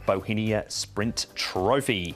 Bohemia Sprint Trophy.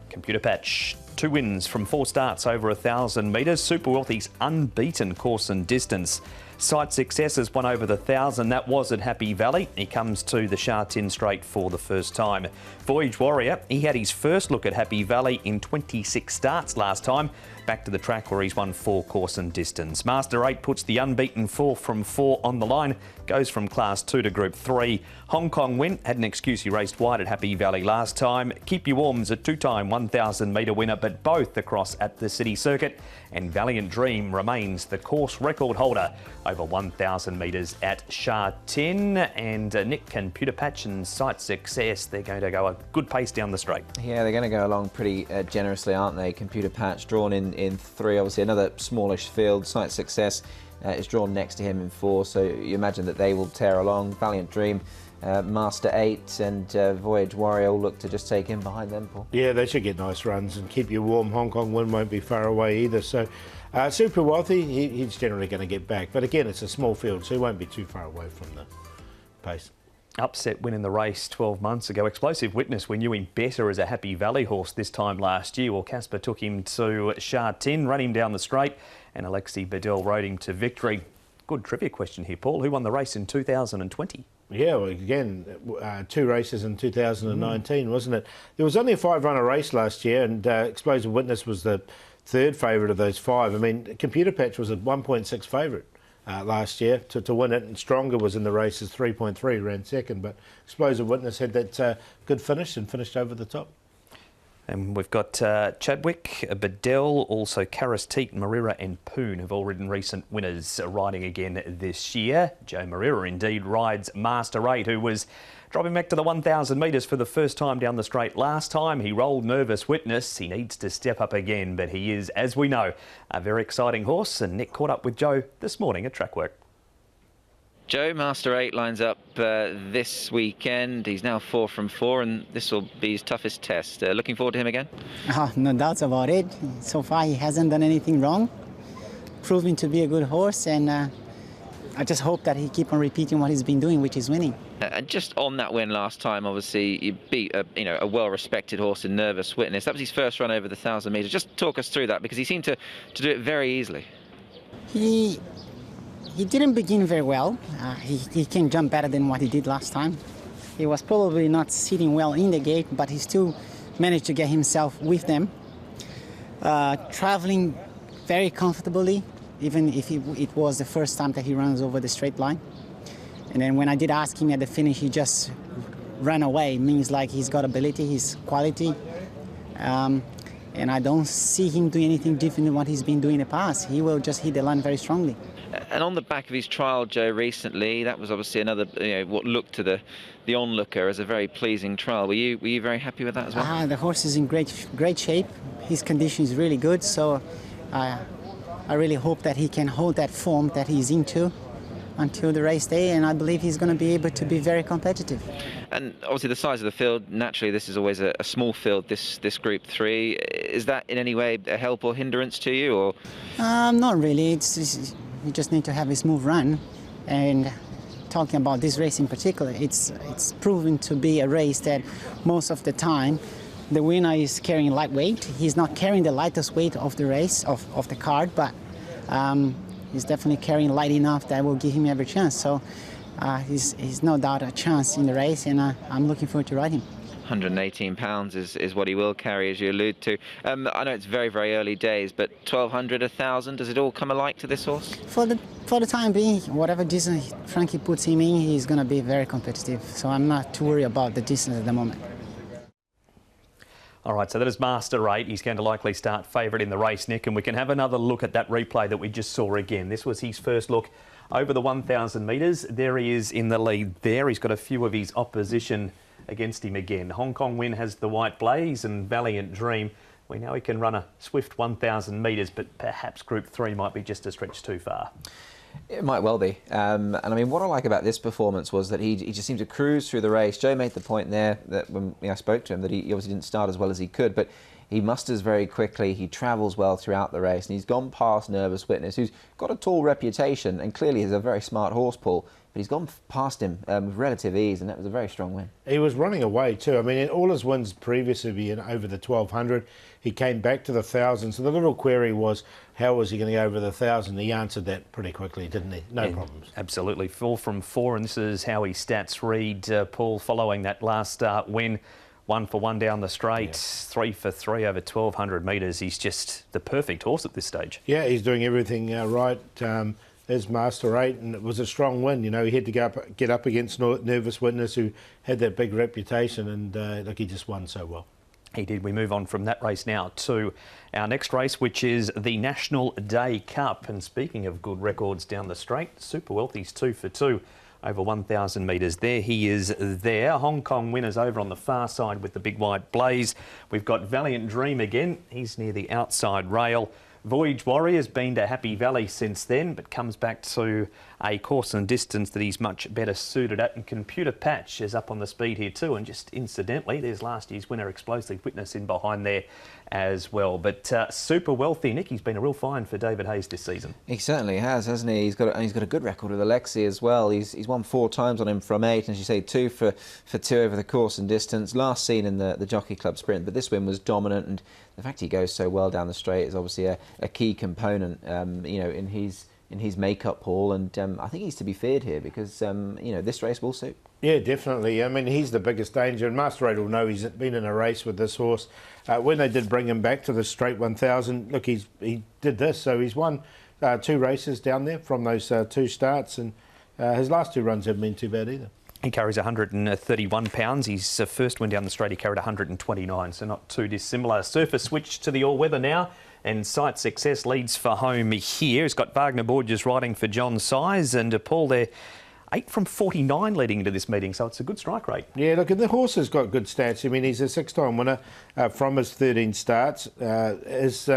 Computer Patch, 2 wins from 4 starts over 1,000 metres. Super Wealthy's unbeaten course and distance. Sight Success has won over the 1,000. That was at Happy Valley. He comes to the Sha Tin straight for the first time. Voyage Warrior, he had his first look at Happy Valley in 26 starts last time. Back to the track where he's won 4 course and distance. Master 8 puts the unbeaten 4 from 4 on the line. Goes from Class 2 to Group 3. Hong Kong Win had an excuse, he raced wide at Happy Valley last time. Keep You Warm's a 2-time 1,000 metre winner, but both across at the City Circuit. And Valiant Dream remains the course record holder over 1,000 metres at Sha Tin. And Nick, Computer Patch and Sight Success, they're going to go a good pace down the straight. Yeah, they're going to go along pretty generously, aren't they? Computer Patch drawn in 3, obviously another smallish field. Sight Success is drawn next to him in 4, so you imagine that they will tear along. Valiant Dream, Master 8 and Voyage Warrior will look to just take in behind them, Paul. Yeah, they should get nice runs and keep you warm. Hong Kong Win won't be far away either. So Super Wealthy, he's generally going to get back. But again, it's a small field, so he won't be too far away from the pace. Upset win in the race 12 months ago. Explosive Witness, we knew him better as a Happy Valley horse this time last year. Well, Casper took him to Sha Tin, ran him down the straight, and Alexi Bedell rode him to victory. Good trivia question here, Paul. Who won the race in 2020? Yeah, well, again, 2 races in 2019, wasn't it? There was only a 5-runner race last year, and Explosive Witness was the 3rd favourite of those 5. I mean, Computer Patch was a 1.6 favourite last year to win it, and Stronger was in the races 3.3, ran 2nd, but Explosive Witness had that good finish and finished over the top. And we've got Chadwick, Bedell, also Karis Teat, Marira and Poon have all ridden recent winners riding again this year. Joe Marira indeed rides Master 8, who was dropping back to the 1,000 metres for the first time down the straight last time. He rolled Nervous Witness. He needs to step up again, but he is, as we know, a very exciting horse. And Nick caught up with Joe this morning at track work. Joe, Master 8 lines up this weekend. He's now 4 from 4, and this will be his toughest test. Looking forward to him again? No doubts about it. So far, he hasn't done anything wrong, proving to be a good horse, and I just hope that he keep on repeating what he's been doing, which is winning. And just on that win last time, obviously, you beat a well-respected horse in Nervous Witness. That was his first run over the 1,000 metres. Just talk us through that, because he seemed to do it very easily. He didn't begin very well. He can jump better than what he did last time. He was probably not sitting well in the gate, but he still managed to get himself with them. Traveling very comfortably, even if it was the first time that he runs over the straight line. And then when I did ask him at the finish, he just ran away. It means like he's got ability, he's quality. And I don't see him doing anything different than what he's been doing in the past. He will just hit the line very strongly. And on the back of his trial, Joe, recently, that was obviously another, what looked to the onlooker as a very pleasing trial. Were you very happy with that as well? The horse is in great shape. His condition is really good, so I really hope that he can hold that form that he's into until the race day, and I believe he's going to be able to be very competitive. And obviously the size of the field, naturally this is always a small field, this Group 3. Is that in any way a help or hindrance to you? Or not really. You just need to have a smooth run, and talking about this race in particular, it's proven to be a race that most of the time the winner is carrying lightweight. He's not carrying the lightest weight of the race, of the card, but he's definitely carrying light enough that will give him every chance. So he's no doubt a chance in the race, and I'm looking forward to riding him. 118 pounds is what he will carry, as you allude to. I know it's very, very early days, but 1,200, 1,000, does it all come alike to this horse? For the time being, whatever distance Frankie puts him in, he's going to be very competitive. So I'm not too worried about the distance at the moment. All right, so that is Master 8. He's going to likely start favourite in the race, Nick, and we can have another look at that replay that we just saw again. This was his first look over the 1,000 metres. There he is in the lead there. He's got a few of his opposition against him again. Hong Kong Win has the White Blaze, and Valiant Dream, we know he can run a swift 1,000 metres, but perhaps Group 3 might be just a stretch too far. It might well be. And I mean, what I like about this performance was that he just seemed to cruise through the race. Joe made the point there that when I spoke to him that he obviously didn't start as well as he could, but he musters very quickly, he travels well throughout the race, and he's gone past Nervous Witness, who's got a tall reputation and clearly is a very smart horse, Paul. but he's gone past him with relative ease, and that was a very strong win. He was running away too. I mean, in all his wins previously being over the 1200, he came back to the 1000. So the little query was, how was he going to go over the 1000? He answered that pretty quickly, didn't he? No problems. Absolutely. 4 from 4, and this is how his stats read, Paul, following that last start win. 1 for 1 down the straight, 3 for 3 over 1200 metres. He's just the perfect horse at this stage. Yeah, he's doing everything right. There's Master 8, and it was a strong win. You know, he had to get up against Nervous Witness, who had that big reputation, and look, he just won so well. He did. We move on from that race now to our next race, which is the National Day Cup. And speaking of good records down the straight, Super Wealthy's 2 for 2 over 1,000 metres. There he is there. Hong Kong winners over on the far side with the big white blaze. We've got Valiant Dream again. He's near the outside rail. Voyage Warrior's been to Happy Valley since then, but comes back to a course and distance that he's much better suited at. And Computer Patch is up on the speed here too. And just incidentally, there's last year's winner, Explosive Witness, in behind there as well. But Super Wealthy, Nick, he's been a real find for David Hayes this season. He certainly has, hasn't he? He's got a good record with Alexi as well. He's won 4 times on him from 8, and as you say, 2 for 2 over the course and distance. Last seen in the Jockey Club Sprint, but this win was dominant, and the fact he goes so well down the straight is obviously a key component, you know, in his makeup, Paul. And I think he's to be feared here because you know, this race will suit. Yeah, definitely. I mean, he's the biggest danger, and Master 8 will know he's been in a race with this horse. When they did bring him back to the straight 1000, look, he did this, so he's won 2 races down there from those 2 starts, and his last 2 runs haven't been too bad either. He carries 131 pounds. His first win down the straight, he carried 129, so not too dissimilar. Surface switch to the all-weather now, and Sight Success leads for home here. He's got Wagner Borges riding for John Size, and Paul there, 8 from 49 leading into this meeting, so it's a good strike rate. Yeah, look, and the horse has got good stats. I mean, he's a 6-time winner from his 13 starts. His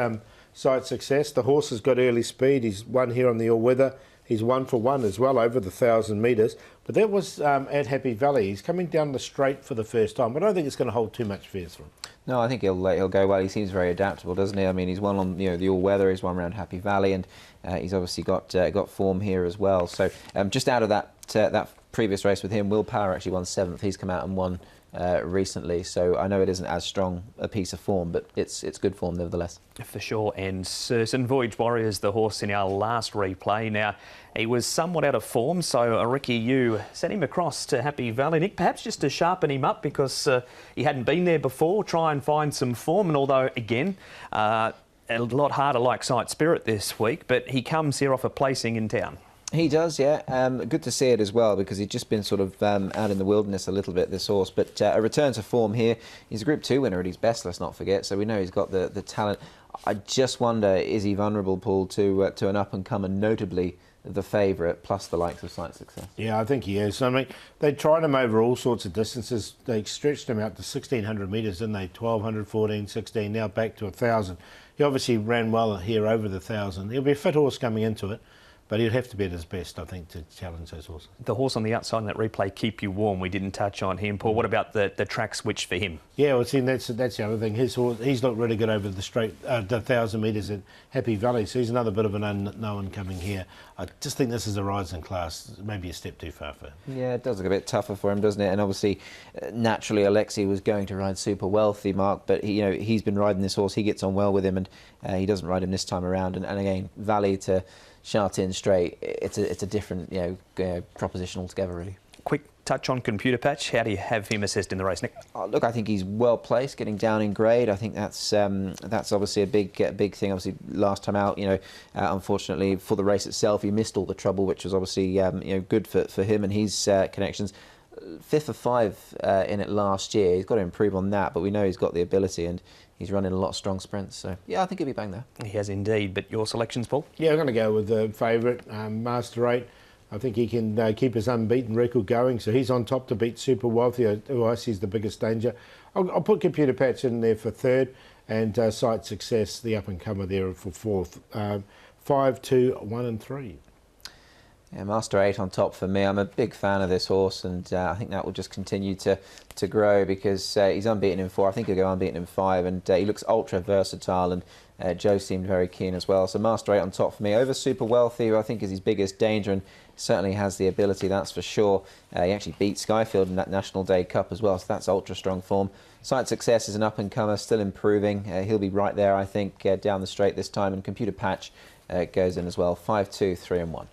Sight Success, the horse has got early speed. He's won here on the all-weather. He's 1 for 1 as well over the 1,000 metres. But that was at Happy Valley. He's coming down the straight for the first time. I don't think it's going to hold too much fears for him. No, I think he'll go well. He seems very adaptable, doesn't he? I mean, he's won on the all-weather. He's won around Happy Valley, and he's obviously got form here as well. So just out of that previous race with him, Will Power actually won 7th. He's come out and won recently, so I know it isn't as strong a piece of form, but it's good form nevertheless. For sure and certain. Voyage Warrior's the horse in our last replay. Now, he was somewhat out of form, so Ricky Yu sent him across to Happy Valley, Nick, perhaps just to sharpen him up because he hadn't been there before, try and find some form. And although, again, a lot harder like Sight Spirit this week, but he comes here off a placing in town. He does, yeah. Good to see it as well because he'd just been sort of out in the wilderness a little bit, this horse. But a return to form here. He's a Group 2 winner at his best, let's not forget. So we know he's got the talent. I just wonder, is he vulnerable, Paul, to an up-and-comer, notably the favourite, plus the likes of Sight Success? Yeah, I think he is. I mean, they tried him over all sorts of distances. They stretched him out to 1,600 metres, didn't they? 1,200, 14, 16, now back to 1,000. He obviously ran well here over the 1,000. He'll be a fit horse coming into it. But he'd have to be at his best, I think, to challenge those horses. The horse on the outside in that replay, Keep You Warm, we didn't touch on him. Paul, what about the track switch for him? Yeah, well, see, that's the other thing. His horse, he's looked really good over the straight, the 1,000 metres at Happy Valley, so he's another bit of an unknown coming here. I just think this is a rising class, maybe a step too far for him. Yeah, it does look a bit tougher for him, doesn't it? And obviously, naturally, Alexi was going to ride Super Wealthy, Mark, but he's been riding this horse. He gets on well with him, and he doesn't ride him this time around. And again, Valley to Sha Tin straight, it's a different proposition altogether, really. Quick touch on Computer Patch. How do you have him assessed in the race, Nick? Look, I think he's well placed, getting down in grade. I think that's obviously a big thing. Obviously, last time out, unfortunately for the race itself, he missed all the trouble, which was obviously good for him and his connections. 5th of 5 in it last year. He's got to improve on that, but we know he's got the ability and he's running a lot of strong sprints. So, yeah, I think he'll be bang there. He has indeed. But your selections, Paul? Yeah, I'm going to go with the favourite, Master 8. I think he can keep his unbeaten record going, so he's on top to beat Super Wealthy, who I see is the biggest danger. I'll put Computer Patch in there for 3rd, and Sight Success, the up-and-comer there, for 4th. 5, 2, 1 and 3. Yeah, Master 8 on top for me. I'm a big fan of this horse, and I think that will just continue to grow because he's unbeaten in 4. I think he'll go unbeaten in 5, and he looks ultra versatile, and Joe seemed very keen as well. So Master 8 on top for me. Over Super Wealthy, who I think is his biggest danger, and certainly has the ability, that's for sure. He actually beat Skyfield in that National Day Cup as well, so that's ultra strong form. Sight Success is an up-and-comer, still improving. He'll be right there, I think, down the straight this time, and Computer Patch goes in as well. 5, 2, 3 and 1.